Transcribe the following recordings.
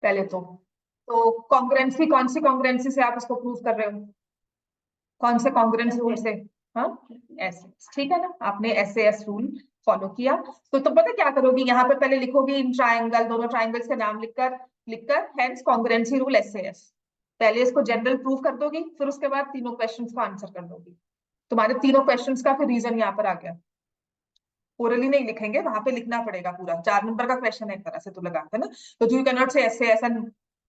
पहले तो कॉन्ग्रुएंसी, कौन सी कॉन्ग्रुएंसी से आप इसको प्रूव कर रहे हो, कौन से कॉन्ग्रुएंस रूल से? हाँ, ऐसे, ठीक है ना, आपने SAS रूल फॉलो किया। तो तुम पता क्या करोगी, यहाँ पे पहले लिखोगे इन ट्राइंगल, दोनों ट्राइंगल्स का नाम लिखकर हेंस कॉन्ग्रुएंसी रूल SAS। पहले इसको जनरल प्रूव कर दोगी, फिर उसके बाद तीनों क्वेश्चंस को आंसर कर दोगी। तुम्हारे तीनों क्वेश्चंस का फिर रीजन यहाँ पर आ गया। ओरली नहीं लिखेंगे, वहां पे लिखना पड़ेगा पूरा। 4 नंबर का क्वेश्चन है एक तरह से तो लगाते ना, तो यू कैन नॉट से ऐसे ऐसा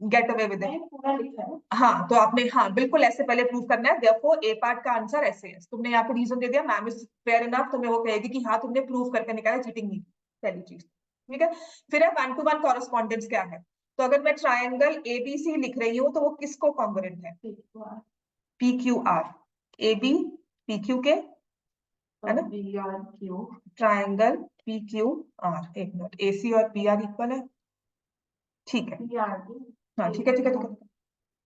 गेट अवे विद इट। पूरा लिखा है। हाँ, तो आपने हाँ बिल्कुल ऐसे पहले प्रूव करना है। देयरफॉर ए पार्ट का आंसर ऐसे है। तुमने यहाँ पे रीजन दे दिया, मैम इज फेयर इनफ, तुम्हें वो कहेगी कि हाँ तुमने प्रूव करके निकाला, चीटिंग नहीं, पहली चीज, ठीक है। फिर है 1-to-1 कॉरेस्पॉन्डेंस क्या है। तो अगर मैं ट्राइंगल ABC लिख रही हूँ तो वो किसको कॉन्ग्रुएंट है? PQR, AB PQ के, है ना, ट्राइंगल PQR। एक मिनट, AC और PR इक्वल है, ठीक है, हाँ ठीक है ठीक है ठीक है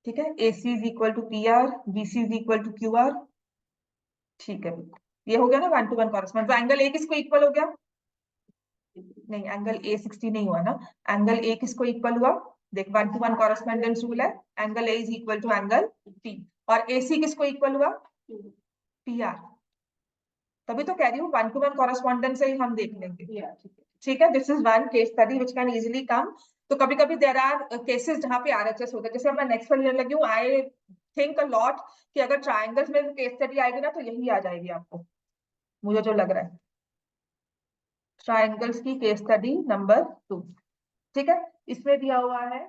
ठीक है। AC is equal to PR, BC is equal to QR, ठीक है, ये हो गया ना 1-to-1 कॉरेस्पॉन्ड। तो एंगल A किसको इक्वल हो गया? नहीं, एंगल A 60 नहीं हुआ ना, एंगल A किसको इक्वल हुआ? देख, 1-to-1 कॉरेस्पॉन्डेंस रूल है, angle A is equal to angle P, और AC किसको इक्वल हुआ? PR। तभी तो कह रही हूँ 1-to-1 कॉरेस्पॉन्डेंस से ही हम देख लेंगे, ठीक है। This is one case study which can easily come. तो कभी कभी देयर आर केसेस जहाँ पे RHS होता है, जैसे मैं नेक्स्ट वाले लगी हूँ, आई थिंक अ लॉट कि अगर ट्राइंगल्स में केस स्टडी आएगी ना तो यही आ जाएगी आपको, मुझे जो लग रहा है, ट्राइंगल्स की केस स्टडी नंबर 2, ठीक है। इसमें दिया हुआ है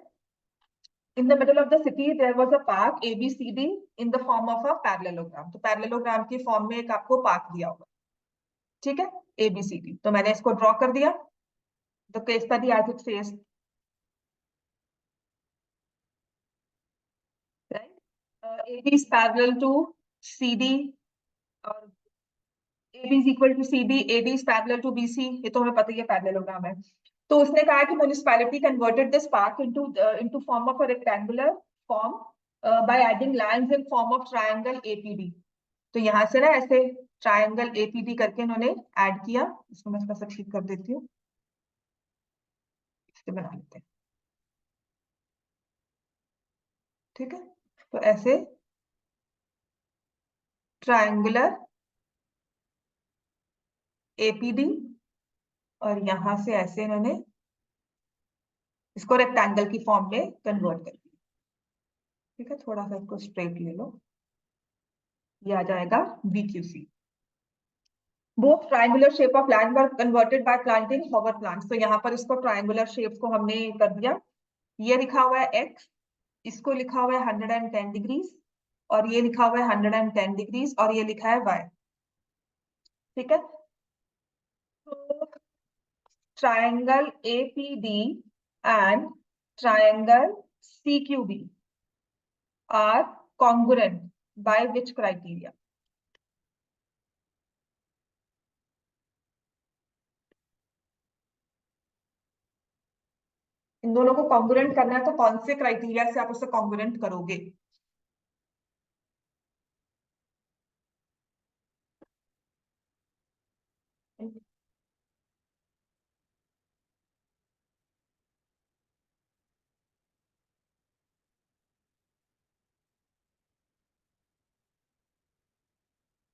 in the middle of the city there was a park ABCD in the form of a parallelogram। तो पैरेललोग्राम की फॉर्म में एक आपको पार्क दिया होगा, ठीक है, ABCD। तो मैंने इसको ड्रॉ कर दिया। The case study as it says, right? AB is parallel to CD और AB is equal to CD, AD is parallel to BC, ये तो हमें पता ही है पैरेललोग्राम है। तो उसने कहा कि municipality converted this park into form of a rectangular form by adding lines in form of triangle APD। तो यहाँ से ना ऐसे ट्रायंगल APD करके इन्होंने ऐड किया। इसको मैं थोड़ा सा ठीक कर देती हूँ, इससे बना लेते हैं, ठीक है। तो ऐसे ट्रायंगुलर APD और यहाँ से ऐसे इन्होंने इसको रेक्टेंगल की फॉर्म में कन्वर्ट कर दिया, ठीक है। थोड़ा सा इसको स्ट्रेट ले लो, ये आ जाएगा BQC। Both triangular shape of land were converted bye planting hover plants. तो यहाँ पर इसको ट्रायंगुलर शेप को हमने कर दिया। ये लिखा हुआ है X, इसको लिखा हुआ है 110 डिग्रीज, और ये लिखा हुआ है 110 डिग्रीज, और ये लिखा है Y, ठीक है। तो triangle APD and triangle CQB are congruent by which criteria? इन दोनों को कॉन्ग्रुएंट करना है तो कौन से क्राइटेरिया से आप उसे कॉन्ग्रुएंट करोगे?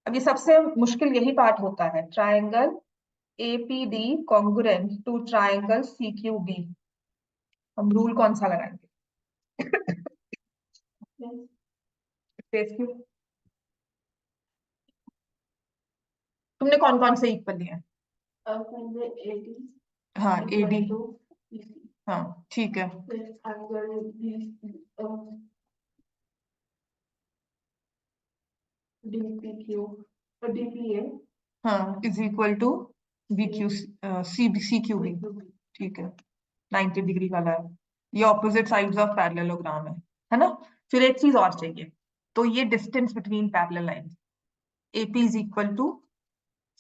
अब ये सबसे मुश्किल यही पार्ट होता है, triangle APD congruent to triangle CQB। हम रूल कौन सा लगाएंगे? तुमने कौन कौन से इक्वल लिए हैं? हाँ, AD, हाँ ठीक है, हाँ इज इक्वल टू CQB, ठीक है, 90 डिग्री वाला है। ये ऑपोजिट साइड्स ऑफ पैरेललोग्राम है ना। फिर एक चीज और चाहिए, तो ये distance between parallel lines, AP is equal to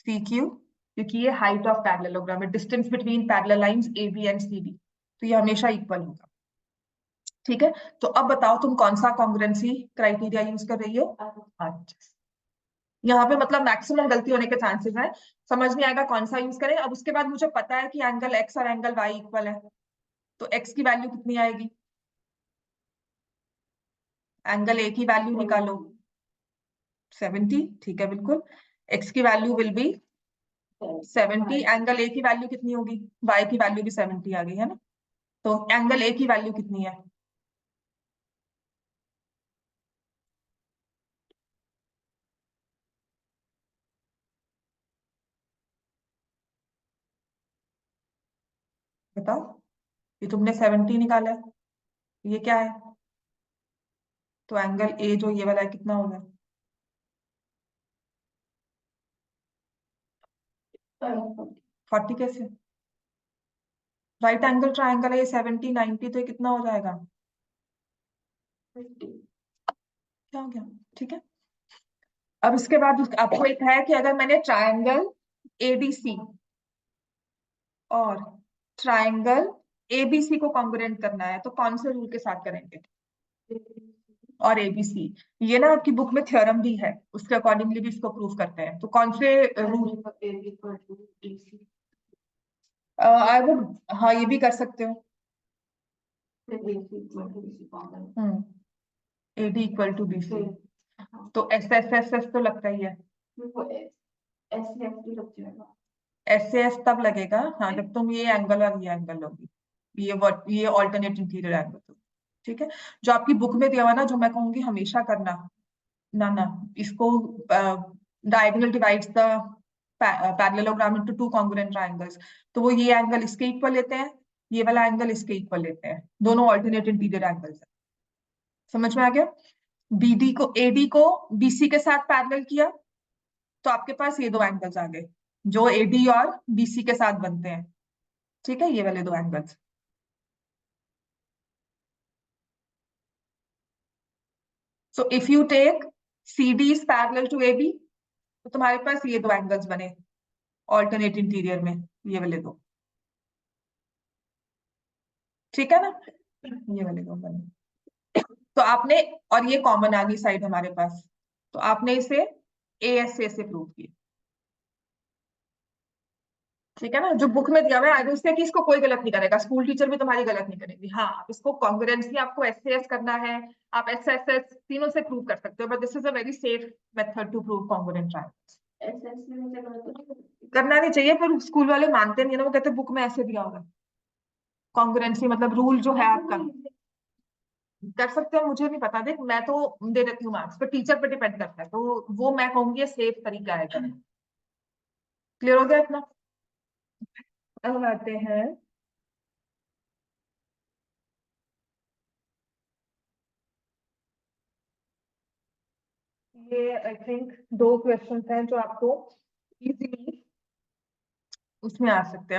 CQ, क्योंकि ये हाइट ऑफ पैरेललोग्राम है। Distance between parallel lines AB and CD, तो ये हमेशा इक्वल होगा, ठीक है। तो अब बताओ तुम कौन सा कॉन्ग्रुएंसी क्राइटेरिया यूज कर रही हो? RHS। यहाँ पे मतलब मैक्सिमम गलती होने के चांसेस है, समझ नहीं आएगा कौन सा यूज करें। अब उसके बाद मुझे पता है कि एंगल X और एंगल Y इक्वल है, तो X की वैल्यू कितनी आएगी? एंगल ए की वैल्यू निकालो 70, ठीक है बिल्कुल। एक्स की value will be 70, angle A की वैल्यू कितनी होगी, वाई की वैल्यू भी 70 आ गई है ना, तो एंगल ए की वैल्यू कितनी है? बताओ, ये तुमने 70 निकाला है, ये क्या है? तो एंगल ए जो ये वाला है कितना होगा? 40 कैसे? राइट एंगल ट्राइंगल है ये, 70 90, तो ये कितना हो जाएगा? 50। क्या हो गया? ठीक है। अब इसके बाद आपको एक है कि अगर मैंने ट्राइंगल एडीसी और ट्राइंगल एबीसी को कॉन्ग्रुएंट करना है, तो कौन से रूल के साथ करेंगे? और एबीसी, ये ना आपकी बुक में थ्योरम भी है, उसके अकॉर्डिंगली भी इसको प्रूव करते हैं, तो कौन से रूल? आई वुड, हाँ ये भी कर सकते हो। एडी इक्वल टू बीसी, तो एस एस एस एस तो लगता ही है, एस एस तब लगेगा हाँ जब तुम ये एंगल और ये एंगल लोगी, ये ऑल्टरनेट इंटीरियर एंगल, ठीक है। जो आपकी बुक में दिया हुआ ना, जो मैं कहूंगी हमेशा करना, ना ना, इसको diagonal divides the parallelogram into two congruent triangles, तो वो ये एंगल इसके इक्वल लेते हैं, ये वाला एंगल इसके इक्वल लेते हैं, दोनों ऑल्टरनेट इंटीरियर एंगल्स है। समझ में आ गया? बीडी को एडी को बीसी के साथ पैरेलल किया, तो आपके पास ये दो एंगल्स आ गए जो एडी और बीसी के साथ बनते हैं, ठीक है, ये वाले दो angles. So if you take CD is parallel to AB, तो तुम्हारे पास ये दो एंगल्स बने ऑल्टरनेट इंटीरियर में, ये वाले दो, ठीक है ना, ये वाले दो बने। तो आपने, और ये कॉमन आ गई साइड हमारे पास, तो आपने इसे AS से प्रूव किया, ठीक है ना। जो बुक में दिया हुआ है आई विल से कि इसको कोई गलत नहीं करेगा, स्कूल टीचर भी तुम्हारी गलत नहीं करेगी। हाँ, आप इसको कॉन्ग्रुएंसी आपको SAS करना है, आप SSS तीनों से प्रूव कर सकते हो, but this is a very safe method to prove congruent triangles. करना नहीं चाहिए, पर स्कूल वाले मानते नहीं है ना, वो कहते बुक में ऐसे दिया होगा। कॉन्ग्रुएंसी मतलब रूल जो है आपका, कर सकते हो, मुझे नहीं पता, देख मैं तो दे देती हूँ मार्क्स, पर टीचर पे डिपेंड करता है, तो वो मैं कहूंगी सेफ तरीका है करना। क्लियर हो गया इतना? अब आते हैं, ये आई थिंक दो क्वेश्चन हैं जो आपको इजीली उसमें आ सकते हैं।